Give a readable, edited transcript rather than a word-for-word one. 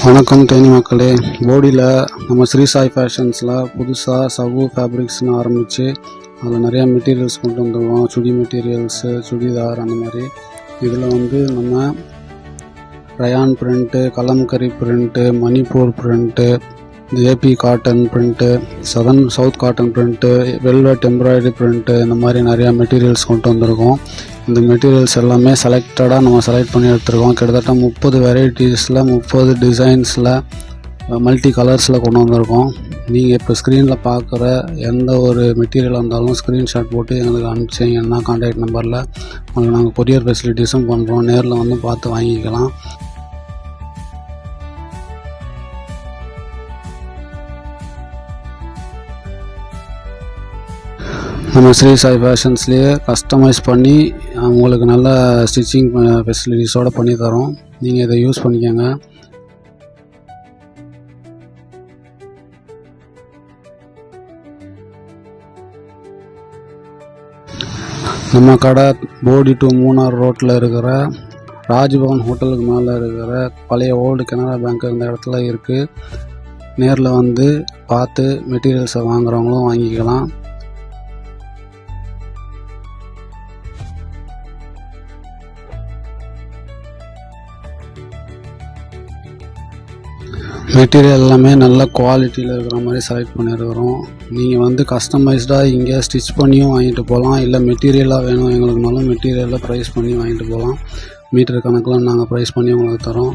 வணக்கம் தேனி மக்களே. போடியில் நம்ம ஸ்ரீ சாய் ஃபேஷன்ஸில் புதுசாக சவு ஃபேப்ரிக்ஸ்னு ஆரம்பித்து அதில் நிறையா மெட்டீரியல்ஸ் கொண்டு வந்துருவோம். சுடி மெட்டீரியல்ஸு, சுடிதார், அந்த மாதிரி. இதில் நம்ம rayon print, Kalamkari print, Manipur print, AP cotton print, south cotton print, velvet embroidery print, இந்த மாதிரி நிறையா மெட்டீரியல்ஸ் கொண்டு வந்திருக்கோம். இந்த மெட்டீரியல்ஸ் எல்லாமே செலக்ட் பண்ணி எடுத்துருக்கோம். கிட்டத்தட்ட 30 வெரைட்டிஸில் 30 டிசைன்ஸில் மல்டி கலர்ஸில் கொண்டு வந்திருக்கோம். நீங்கள் இப்போ ஸ்க்ரீனில் பார்க்குற எந்த ஒரு மெட்டீரியலாக இருந்தாலும் ஸ்க்ரீன்ஷாட் போட்டு எங்களுக்கு அனுப்பிச்சிங்கன்னா கான்டாக்ட் நம்பரில் உங்களுக்கு நாங்கள் கொரியர் ஃபெசிலிட்டிஸும் பண்ணுறோம். நேரில் பார்த்து வாங்கிக்கலாம். நம்ம ஸ்ரீ சாய் ஃபேஷன்ஸ்லேயே கஸ்டமைஸ் பண்ணி உங்களுக்கு நல்ல ஸ்டிச்சிங் ஃபெசிலிட்டிஸோடு பண்ணி தரோம். நீங்கள் இதை யூஸ் பண்ணிக்கோங்க. நம்ம கடை போடி டு மூணார் ரோட்டில் இருக்கிற ராஜ்பவன் ஹோட்டலுக்கு மேலே இருக்கிற பழைய ஓல்டு கனரா பேங்க் இந்த இடத்துல இருக்குது. நேரில் பார்த்து மெட்டீரியல்ஸை வாங்குறவங்களும் வாங்கிக்கலாம். மெட்டீரியல் எல்லாமே நல்ல குவாலிட்டியில் இருக்கிற மாதிரி செலக்ட் பண்ணியிருக்கிறோம். நீங்கள் கஸ்டமைஸ்டாக இங்கே ஸ்டிச் பண்ணியும் வாங்கிட்டு போகலாம். இல்லை மெட்டீரியலாக வேணும் எங்களுக்குனாலும் மெட்டீரியலில் ப்ரைஸ் பண்ணி வாங்கிட்டு போகலாம். மீட்டர் கணக்கில் நாங்கள் ப்ரைஸ் பண்ணி உங்களுக்கு தரோம்.